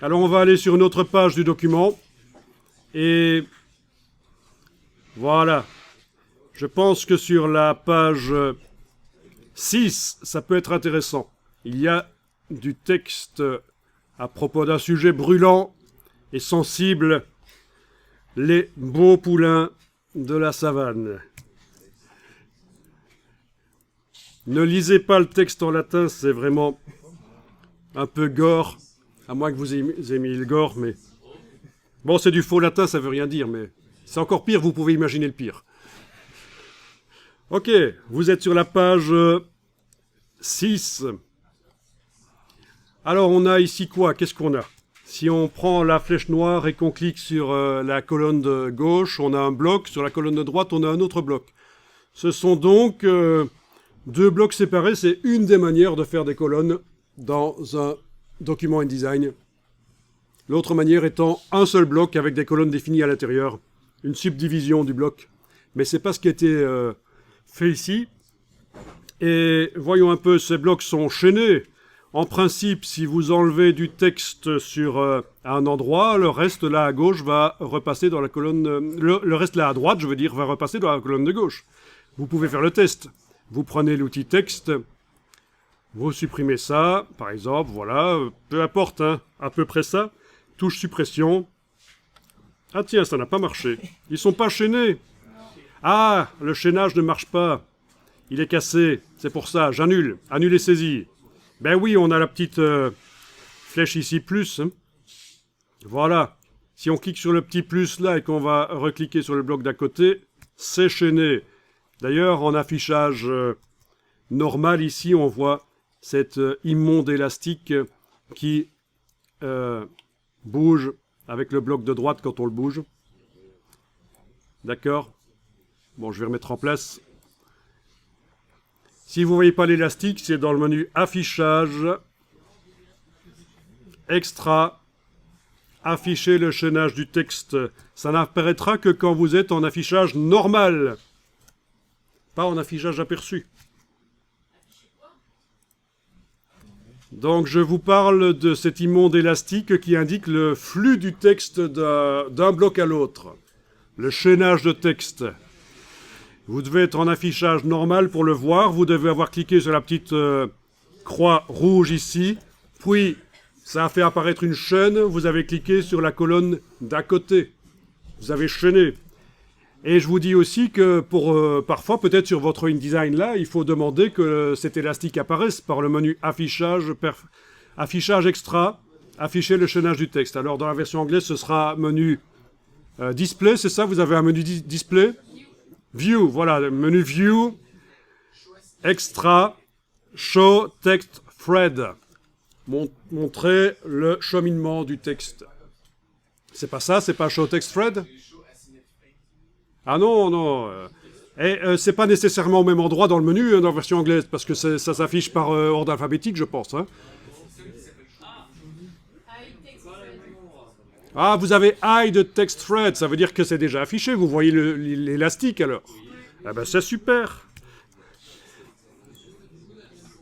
Alors on va aller sur une autre page du document. Et voilà. Je pense que sur la page 6, ça peut être intéressant. Il y a du texte à propos d'un sujet brûlant et sensible, les beaux poulains de la savane. Ne lisez pas le texte en latin, c'est vraiment un peu gore, à moins que vous aimiez le gore, mais... Bon, c'est du faux latin, ça veut rien dire, mais c'est encore pire, vous pouvez imaginer le pire. Ok, vous êtes sur la page 6. Alors, on a ici quoi? Qu'est-ce qu'on a? Si on prend la flèche noire et qu'on clique sur la colonne de gauche, on a un bloc. Sur la colonne de droite, on a un autre bloc. Ce sont donc deux blocs séparés. C'est une des manières de faire des colonnes dans un document InDesign. L'autre manière étant un seul bloc avec des colonnes définies à l'intérieur. Une subdivision du bloc. Mais ce n'est pas ce qui a été fait ici. Et voyons un peu, ces blocs sont chaînés. En principe, si vous enlevez du texte sur un endroit, le reste là à gauche va repasser dans la colonne... Le reste là à droite, je veux dire, va repasser dans la colonne de gauche. Vous pouvez faire le test. Vous prenez l'outil texte, vous supprimez ça, par exemple, voilà, peu importe, hein, à peu près ça. Touche suppression. Ah tiens, ça n'a pas marché. Ils sont pas chaînés. Ah, le chaînage ne marche pas. Il est cassé. C'est pour ça, j'annule. Annuler saisie. Ben oui, on a la petite flèche ici, plus. Hein. Voilà. Si on clique sur le petit plus là et qu'on va recliquer sur le bloc d'à côté, c'est chaîné. D'ailleurs, en affichage normal ici, on voit cet immonde élastique qui bouge avec le bloc de droite quand on le bouge. D'accord? Bon, je vais remettre en place. Si vous ne voyez pas l'élastique, c'est dans le menu Affichage, Extra, Afficher le chaînage du texte. Ça n'apparaîtra que quand vous êtes en affichage normal, pas en affichage aperçu. Donc je vous parle de cet immonde élastique qui indique le flux du texte d'un bloc à l'autre. Le chaînage de texte. Vous devez être en affichage normal pour le voir. Vous devez avoir cliqué sur la petite croix rouge ici. Puis, ça a fait apparaître une chaîne. Vous avez cliqué sur la colonne d'à côté. Vous avez chaîné. Et je vous dis aussi que parfois, peut-être sur votre InDesign là, il faut demander que cet élastique apparaisse par le menu Affichage, Affichage extra, Afficher le chaînage du texte. Alors, dans la version anglaise, ce sera menu Display, c'est ça? Vous avez un menu Display? View, voilà, le menu View, Extra, Show Text Thread. Montrer le cheminement du texte. C'est pas ça, c'est pas Show Text Thread? Ah non, non. C'est pas nécessairement au même endroit dans le menu, dans la version anglaise, parce que ça s'affiche par ordre alphabétique, je pense. Hein. Ah, vous avez Hide Text Thread, ça veut dire que c'est déjà affiché, vous voyez l'élastique alors. Ah ben c'est super.